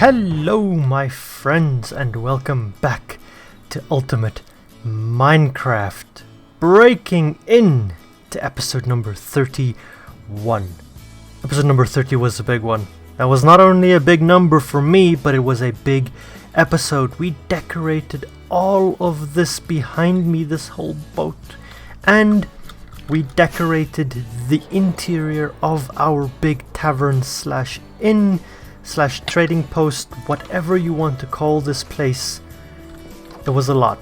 Hello my friends and welcome back to Ultimate Minecraft, breaking in to episode number 31. Episode number 30 was a big one. That was not only a big number for me, but it was a big episode. We decorated all of this behind me, this whole boat, and we decorated the interior of our big tavern slash inn slash trading post, whatever you want to call this place. It was a lot.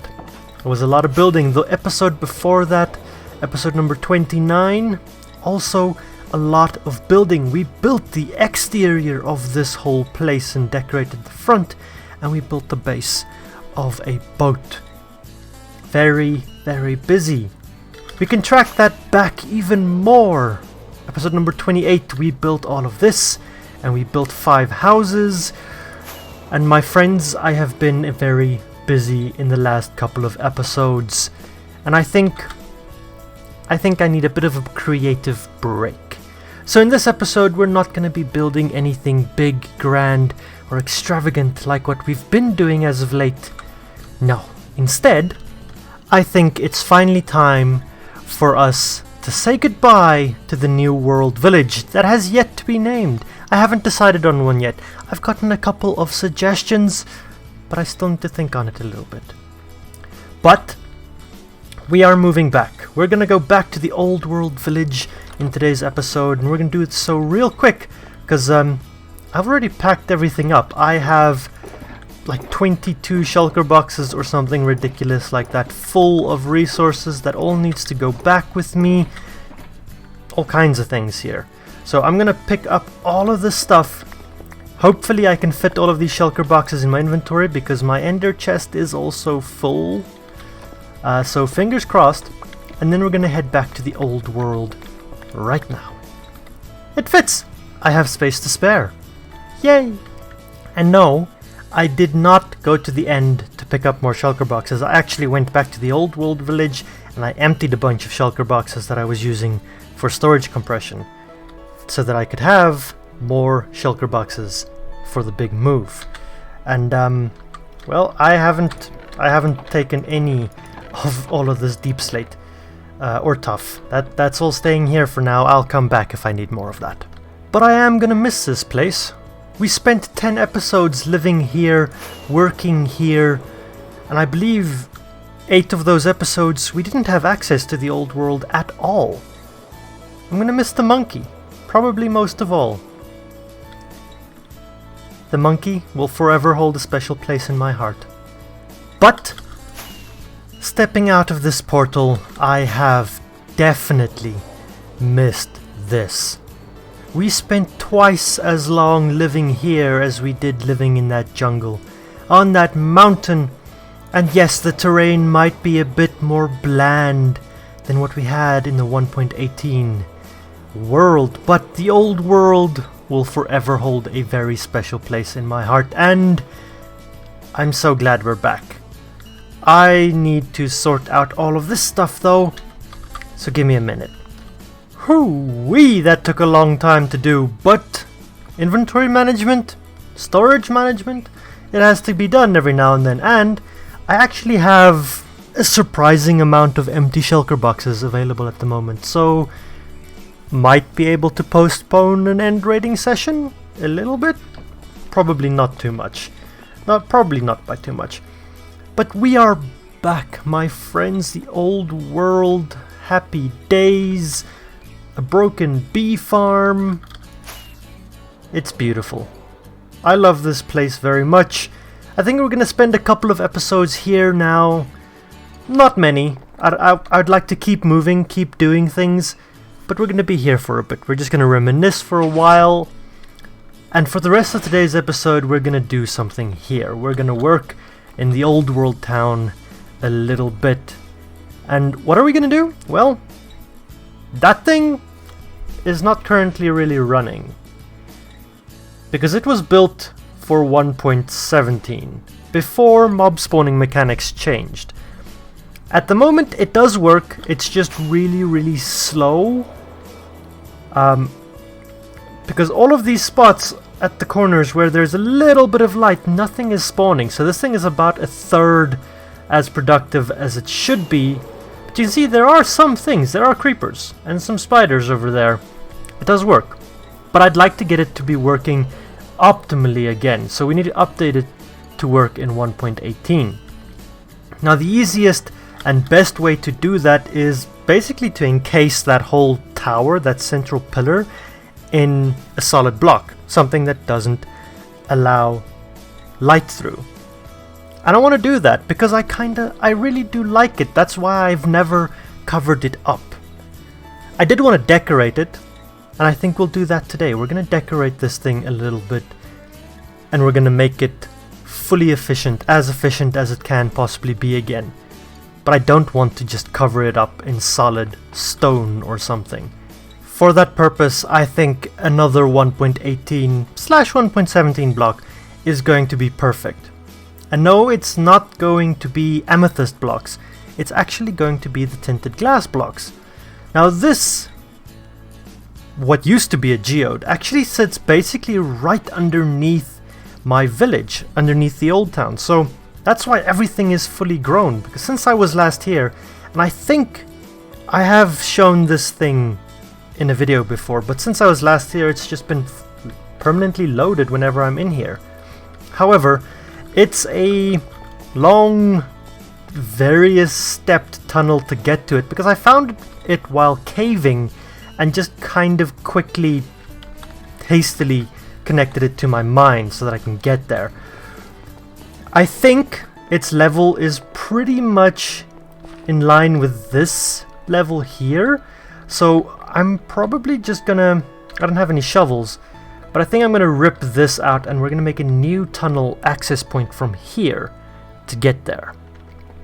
It was a lot of building. The episode before that, episode number 29, also a lot of building. We built the exterior of this whole place and decorated the front, and we built the base of a boat. Very, very busy. We can track that back even more. Episode number 28, we built all of this, and we built 5 houses. And my friends, I have been very busy in the last couple of episodes, and I think I need a bit of a creative break. So in this episode, we're not going to be building anything big, grand, or extravagant like what we've been doing as of late. No, instead, I think it's finally time for us to say goodbye to the New World Village that has yet to be named. I haven't decided on one yet. I've gotten a couple of suggestions, but I still need to think on it a little bit. But we are moving back. We're gonna go back to the Old World Village in today's episode, and we're gonna do it so real quick because I've already packed everything up. I have like 22 shulker boxes or something ridiculous like that, full of resources that all needs to go back with me. All kinds of things here. So I'm gonna pick up all of this stuff. Hopefully I can fit all of these shulker boxes in my inventory because my ender chest is also full. So fingers crossed. And then we're gonna head back to the old world right now. It fits! I have space to spare. Yay! And no, I did not go to the end to pick up more shulker boxes. I actually went back to the old world village and I emptied a bunch of shulker boxes that I was using for storage compression, so that I could have more shulker boxes for the big move. And well, I haven't taken any of all of this deep slate or tough. That's all staying here for now. I'll come back if I need more of that. But I am gonna miss this place. We spent 10 episodes living here, working here, and I believe 8 of those episodes we didn't have access to the old world at all. I'm gonna miss the monkey. Probably most of all. The monkey will forever hold a special place in my heart. But stepping out of this portal, I have definitely missed this. We spent twice as long living here as we did living in that jungle, on that mountain, and yes, the terrain might be a bit more bland than what we had in the 1.18 world, but the old world will forever hold a very special place in my heart, and I'm so glad we're back. I need to sort out all of this stuff though, so give me a minute. Hoo-wee, that took a long time to do, but inventory management, storage management, it has to be done every now and then, and I actually have a surprising amount of empty shulker boxes available at the moment, so might be able to postpone an end raiding session a little bit. Probably not too much. Probably not by too much. But we are back, my friends. The old world. Happy days. A broken bee farm. It's beautiful. I love this place very much. I think we're going to spend a couple of episodes here now. Not many. I'd like to keep moving, keep doing things. But we're going to be here for a bit. We're just going to reminisce for a while. And for the rest of today's episode, we're going to do something here. We're going to work in the old world town a little bit. And what are we going to do? Well, that thing is not currently really running. Because it was built for 1.17, before mob spawning mechanics changed. At the moment, it does work. It's just really, really slow. Because all of these spots at the corners where there's a little bit of light, nothing is spawning. So this thing is about a third as productive as it should be. But you can see there are some things. There are creepers and some spiders over there. It does work. But I'd like to get it to be working optimally again. So we need to update it to work in 1.18. Now the easiest and best way to do that is basically to encase that whole tower, that central pillar, in a solid block. Something that doesn't allow light through. I don't want to do that because I really do like it. That's why I've never covered it up. I did want to decorate it, and I think we'll do that today. We're going to decorate this thing a little bit, and we're going to make it fully efficient as it can possibly be again. But I don't want to just cover it up in solid stone or something. For that purpose, I think another 1.18/1.17 block is going to be perfect. And no, it's not going to be amethyst blocks. It's actually going to be the tinted glass blocks. Now this, what used to be a geode, actually sits basically right underneath my village, underneath the old town. So that's why everything is fully grown. Because since I was last here, and I think I have shown this thing in a video before, but since I was last here, it's just been permanently loaded whenever I'm in here. However, it's a long, various stepped tunnel to get to it, because I found it while caving and just kind of quickly, hastily connected it to my mine so that I can get there. I think its level is pretty much in line with this level here, so I'm probably just gonna... I don't have any shovels, but I think I'm gonna rip this out and we're gonna make a new tunnel access point from here to get there.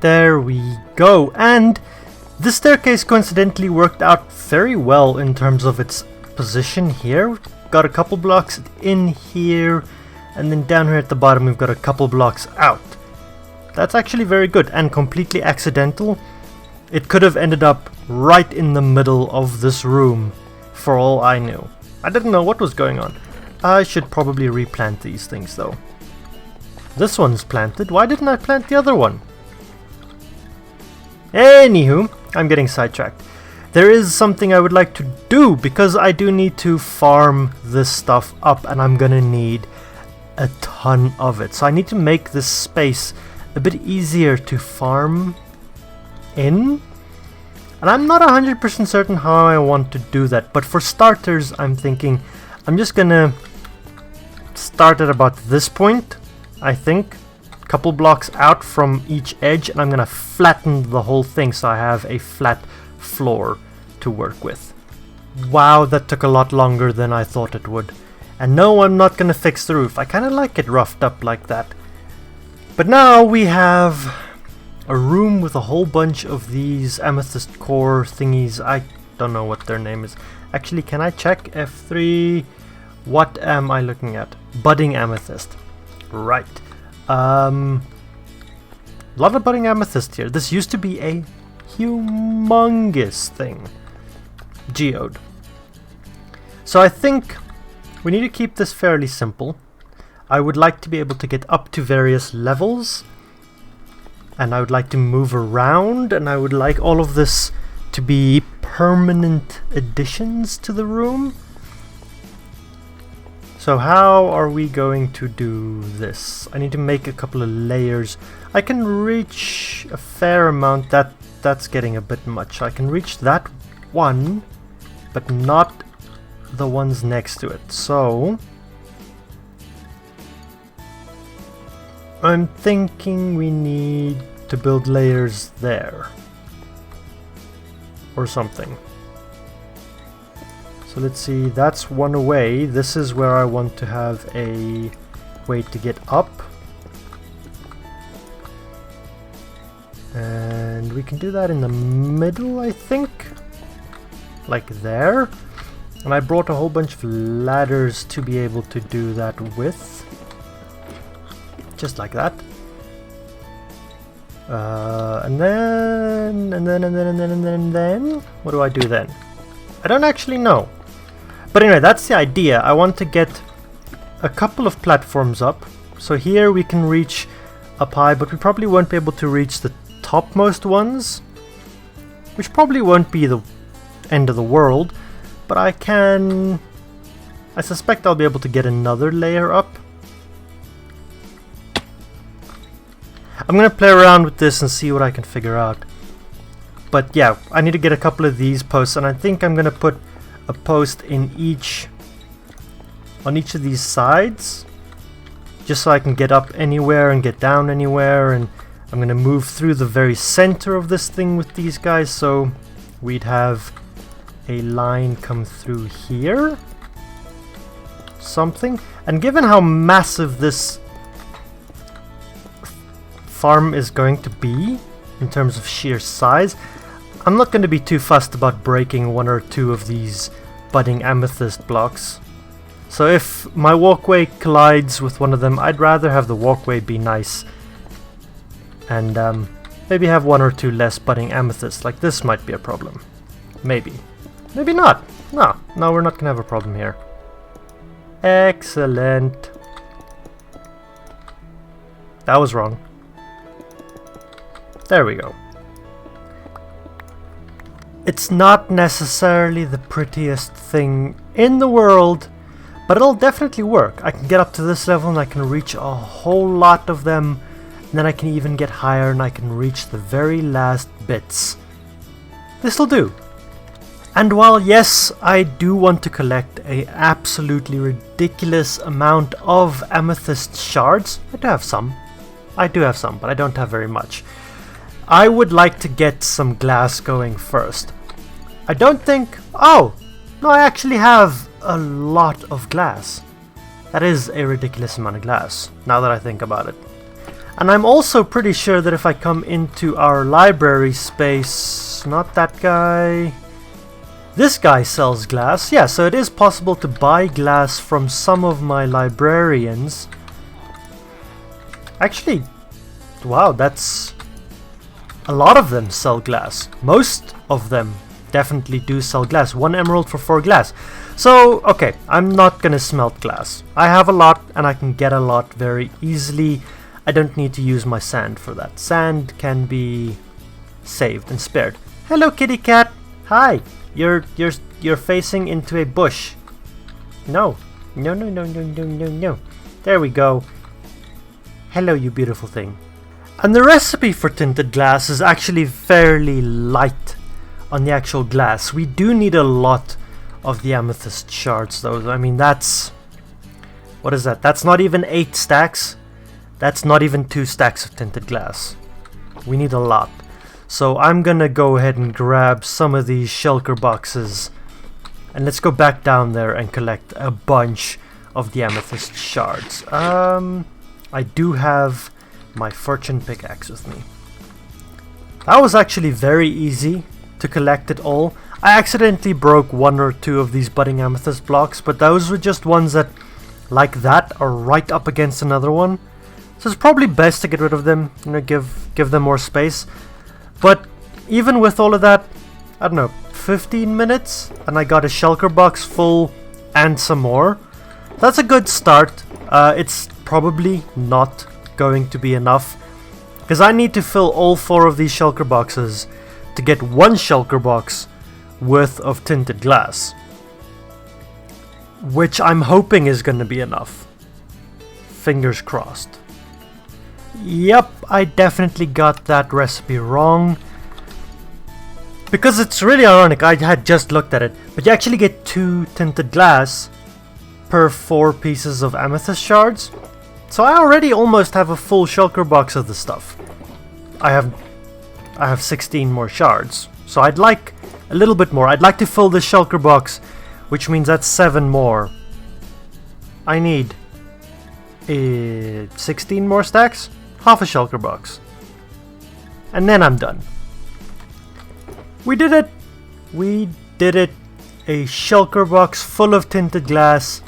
There we go, and this staircase coincidentally worked out very well in terms of its position here. We've got a couple blocks in here, and then down here at the bottom we've got a couple blocks out. That's actually very good and completely accidental. It could have ended up right in the middle of this room for all I knew. I didn't know what was going on. I should probably replant these things though. This one's planted. Why didn't I plant the other one? Anywho, I'm getting sidetracked. There is something I would like to do because I do need to farm this stuff up and I'm gonna need a ton of it. So I need to make this space a bit easier to farm in. And I'm not 100% certain how I want to do that, but for starters I'm thinking I'm just gonna start at about this point, I think, a couple blocks out from each edge, and I'm gonna flatten the whole thing so I have a flat floor to work with. Wow, that took a lot longer than I thought it would. And no, I'm not gonna fix the roof. I kinda like it roughed up like that. But now we have a room with a whole bunch of these amethyst core thingies. I don't know what their name is. Actually, can I check? F3. What am I looking at? Budding amethyst. Right. A lot of budding amethyst here. This used to be a humongous thing. Geode. So I think we need to keep this fairly simple. I would like to be able to get up to various levels, and I would like to move around, and I would like all of this to be permanent additions to the room. So how are we going to do this? I need to make a couple of layers. I can reach a fair amount. That's getting a bit much. I can reach that one, but not the ones next to it. So I'm thinking we need to build layers there or something. So let's see, that's one away. This is where I want to have a way to get up. And we can do that in the middle, I think. Like there. And I brought a whole bunch of ladders to be able to do that with. Just like that. And then what do I do then? I don't actually know. But anyway, that's the idea. I want to get a couple of platforms up. So here we can reach up high, but we probably won't be able to reach the topmost ones, which probably won't be the end of the world, but I suspect I'll be able to get another layer up. I'm gonna play around with this and see what I can figure out. But yeah, I need to get a couple of these posts, and I think I'm gonna put a post in on each of these sides, just so I can get up anywhere and get down anywhere. And I'm gonna move through the very center of this thing with these guys, so we'd have a line come through here, something. And given how massive this farm is going to be in terms of sheer size, I'm not going to be too fussed about breaking one or two of these budding amethyst blocks. So if my walkway collides with one of them, I'd rather have the walkway be nice and maybe have one or two less budding amethysts. Like this might be a problem. Maybe. Maybe not. No, we're not going to have a problem here. Excellent. That was wrong. There we go. It's not necessarily the prettiest thing in the world, but it'll definitely work. I can get up to this level and I can reach a whole lot of them, and then I can even get higher and I can reach the very last bits. This'll do. And while yes, I do want to collect a absolutely ridiculous amount of amethyst shards, I do have some, but I don't have very much. I would like to get some glass going first. I don't think... Oh! No, I actually have a lot of glass. That is a ridiculous amount of glass, now that I think about it. And I'm also pretty sure that if I come into our library space... Not that guy... This guy sells glass. Yeah, so it is possible to buy glass from some of my librarians. Actually, wow, that's... A lot of them sell glass. Most of them definitely do sell glass. 1 emerald for 4 glass. So, okay, I'm not gonna smelt glass. I have a lot and I can get a lot very easily. I don't need to use my sand for that. Sand can be saved and spared. Hello, kitty cat. Hi. You're facing into a bush. No. No. There we go. Hello, you beautiful thing. And the recipe for tinted glass is actually fairly light on the actual glass. We do need a lot of the amethyst shards though. I mean, that's... What is that? That's not even 8 stacks. That's not even 2 stacks of tinted glass. We need a lot. So I'm gonna go ahead and grab some of these shulker boxes. And let's go back down there and collect a bunch of the amethyst shards. I do have my fortune pickaxe with me. That was actually very easy to collect it all. I accidentally broke 1 or 2 of these budding amethyst blocks, but those were just ones that, like that, are right up against another one. So it's probably best to get rid of them, you know, give them more space. But even with all of that, I don't know, 15 minutes, and I got a shulker box full and some more. That's a good start. It's probably not going to be enough, because I need to fill all 4 of these shulker boxes to get 1 shulker box worth of tinted glass, which I'm hoping is going to be enough. Fingers crossed. Yep, I definitely got that recipe wrong, because it's really ironic. I had just looked at it, but you actually get 2 tinted glass per 4 pieces of amethyst shards. So I already almost have a full shulker box of the stuff. I have 16 more shards, so I'd like a little bit more. I'd like to fill this shulker box, which means that's 7 more. I need 16 more stacks, half a shulker box, and then I'm done. We did it! We did it! A shulker box full of tinted glass,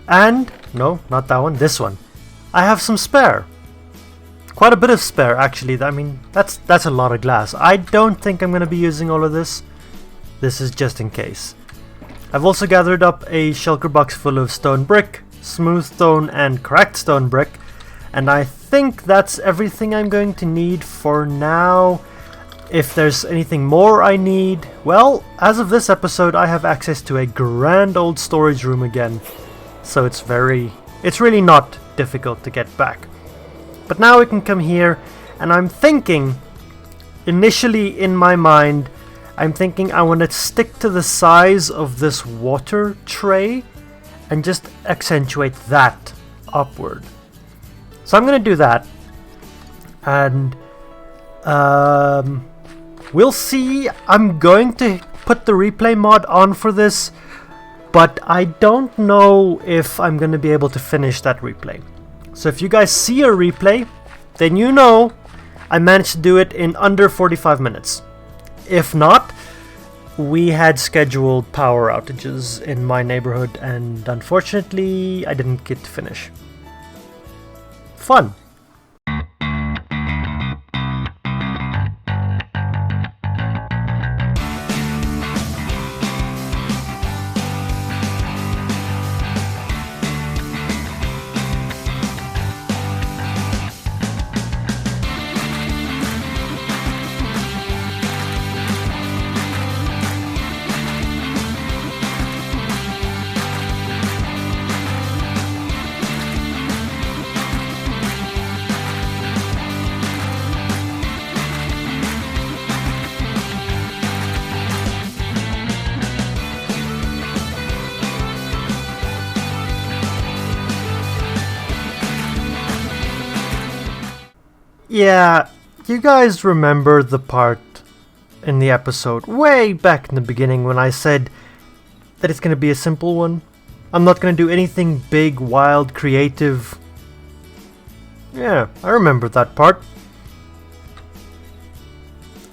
and no, not that one, this one. I have some spare. Quite a bit of spare, actually. I mean, that's a lot of glass. I don't think I'm going to be using all of this. This is just in case. I've also gathered up a shulker box full of stone brick, smooth stone, and cracked stone brick. And I think that's everything I'm going to need for now. If there's anything more I need, well, as of this episode, I have access to a grand old storage room again. So it's really not difficult to get back. But now we can come here, and I'm thinking, initially in my mind, I'm thinking I want to stick to the size of this water tray and just accentuate that upward. So I'm going to do that, and we'll see. I'm going to put the replay mod on for this, but I don't know if I'm going to be able to finish that replay. So if you guys see a replay, then you know I managed to do it in under 45 minutes. If not, we had scheduled power outages in my neighborhood, and unfortunately I didn't get to finish. Fun. Yeah, you guys remember the part in the episode way back in the beginning when I said that it's going to be a simple one? I'm not going to do anything big, wild, creative. Yeah, I remember that part.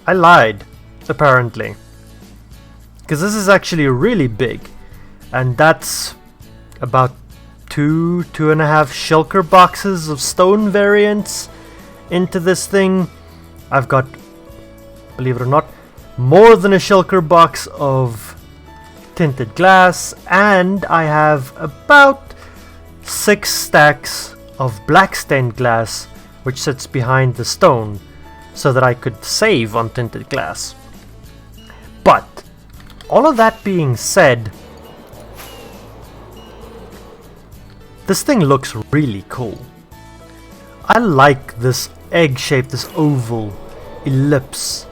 I lied, apparently. Because this is actually really big. And that's about 2.5 shulker boxes of stone variants into this thing. I've got, believe it or not, more than a shulker box of tinted glass, and I have about 6 stacks of black stained glass which sits behind the stone so that I could save on tinted glass. But all of that being said, this thing looks really cool. I like this egg shape, this oval ellipse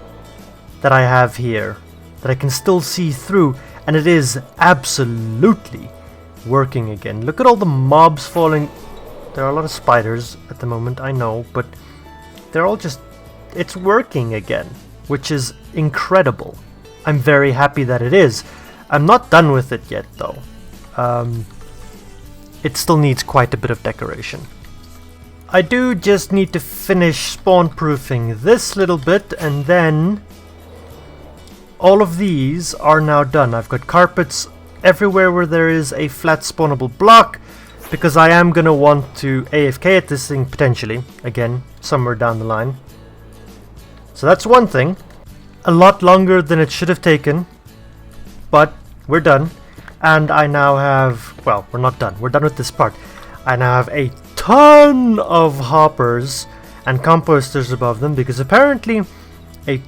that I have here that I can still see through, and it is absolutely working again. Look at all the mobs falling. There are a lot of spiders at the moment, I know, but they're all just, it's working again, which is incredible. I'm very happy that it is. I'm not done with it yet though. It still needs quite a bit of decoration. I do just need to finish spawn proofing this little bit, and then all of these are now done. I've got carpets everywhere where there is a flat spawnable block, because I am gonna want to AFK at this thing potentially again somewhere down the line. So that's one thing. A lot longer than it should have taken, but we're done. And I now have, well, we're not done. We're done with this part. I now have a ton of hoppers and composters above them, because apparently a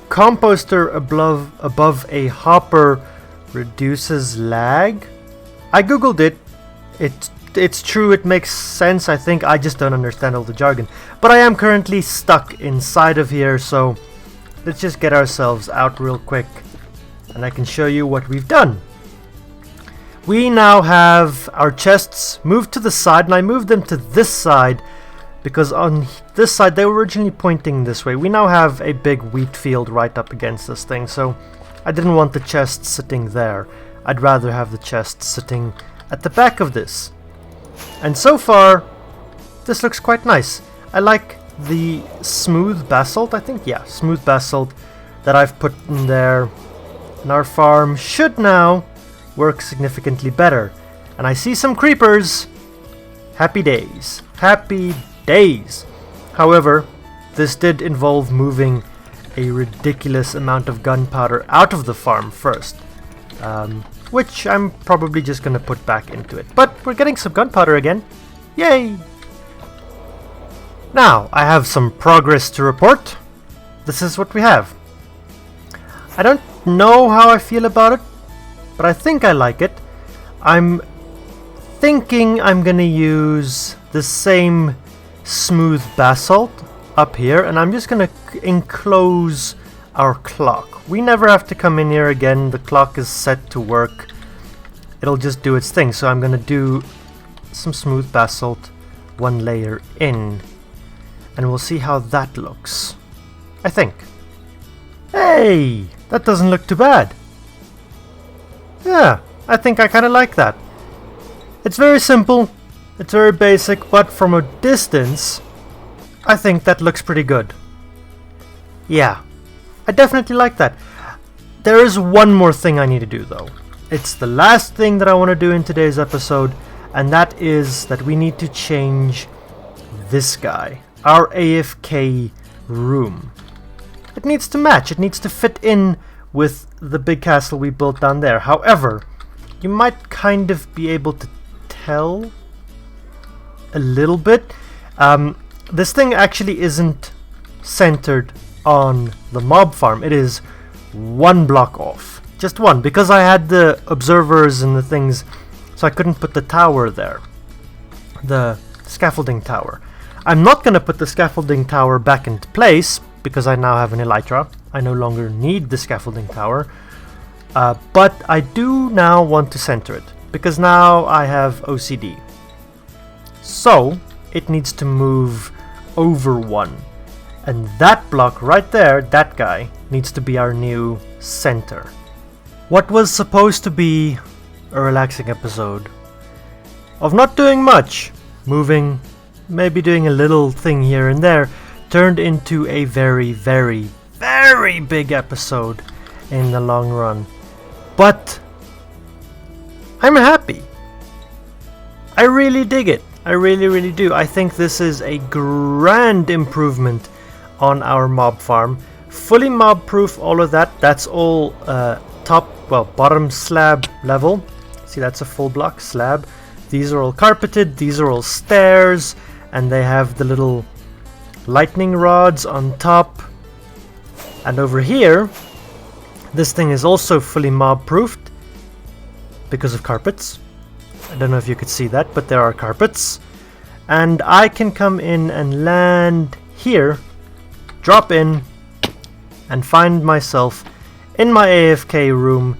composter above a hopper reduces lag. I googled it. It's true, it makes sense. I think I just don't understand all the jargon. But I am currently stuck inside of here, so let's just get ourselves out real quick and I can show you what we've done. We now have our chests moved to the side, and I moved them to this side because on this side they were originally pointing this way. We now have a big wheat field right up against this thing, so I didn't want the chest sitting there. I'd rather have the chest sitting at the back of this. And so far, this looks quite nice. I like the smooth basalt, I think, yeah, smooth basalt that I've put in there. And our farm should now work significantly better. And I see some creepers. Happy days. Happy days. However, this did involve moving a ridiculous amount of gunpowder out of the farm first. which I'm probably just gonna put back into it. But we're getting some gunpowder again. Yay! Now, I have some progress to report. This is what we have. I don't know how I feel about it, but I think I like it. I'm thinking I'm gonna use the same smooth basalt up here, and I'm just gonna enclose our clock. We never have to come in here again. The clock is set to work. It'll just do its thing. So I'm gonna do some smooth basalt, one layer in, and we'll see how that looks. I think. Hey, that doesn't look too bad. Yeah, I think I kind of like that. It's very simple, it's very basic, but from a distance, I think that looks pretty good. Yeah, I definitely like that. There is one more thing I need to do though. It's the last thing that I want to do in today's episode, and that is that we need to change this guy, our AFK room. It needs to match, it needs to fit in with the big castle we built down there. However, you might kind of be able to tell a little bit. This thing actually isn't centered on the mob farm. It is one block off. Just one, because I had the observers and the things, so I couldn't put the tower there. The scaffolding tower. I'm not going to put the scaffolding tower back into place, because I now have an elytra. I no longer need the scaffolding tower. But I do now want to center it, because now I have OCD. So, it needs to move over one. And that block right there, that guy, needs to be our new center. What was supposed to be a relaxing episode of not doing much, moving, maybe doing a little thing here and there, turned into a very, very, very big episode in the long run. But I'm happy. I really dig it. I really, really do. I think this is a grand improvement on our mob farm. Fully mob proof, all of that. That's all bottom slab level. See, that's a full block slab. These are all carpeted, these are all stairs, and they have the little lightning rods on top. And over here, this thing is also fully mob proofed because of carpets. I don't know if you could see that, but there are carpets. And I can come in and land here, drop in, and find myself in my AFK room,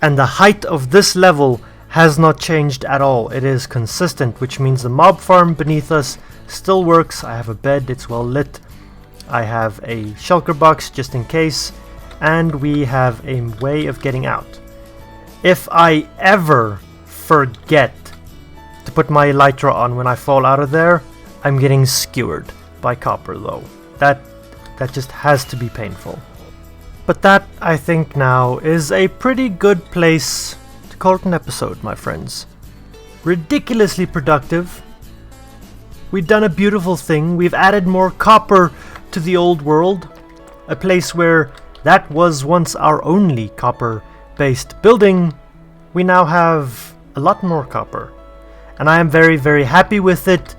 and the height of this level has not changed at all. It is consistent, which means the mob farm beneath us still works. I have a bed, it's well lit. I have a shulker box just in case, and we have a way of getting out. If I ever forget to put my elytra on when I fall out of there, I'm getting skewered by copper though. That just has to be painful. But that, I think now, is a pretty good place to call it an episode, my friends. Ridiculously productive. We've done a beautiful thing. We've added more copper to the old world. A place where that was once our only copper-based building. We now have a lot more copper. And I am very, very happy with it.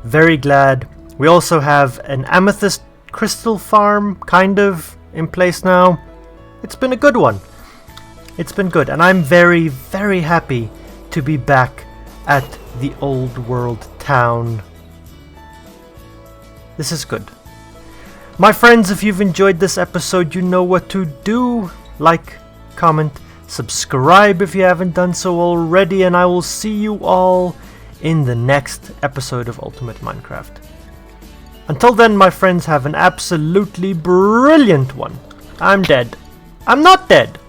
Very glad. We also have an Amethyst Crystal Farm, kind of, in place now. It's been a good one. It's been good, and I'm very, very happy to be back at the old world town. This is good. My friends, if you've enjoyed this episode, you know what to do. Like, comment, subscribe if you haven't done so already, and I will see you all in the next episode of Ultimate Minecraft. Until then, my friends, have an absolutely brilliant one. I'm dead. I'm not dead.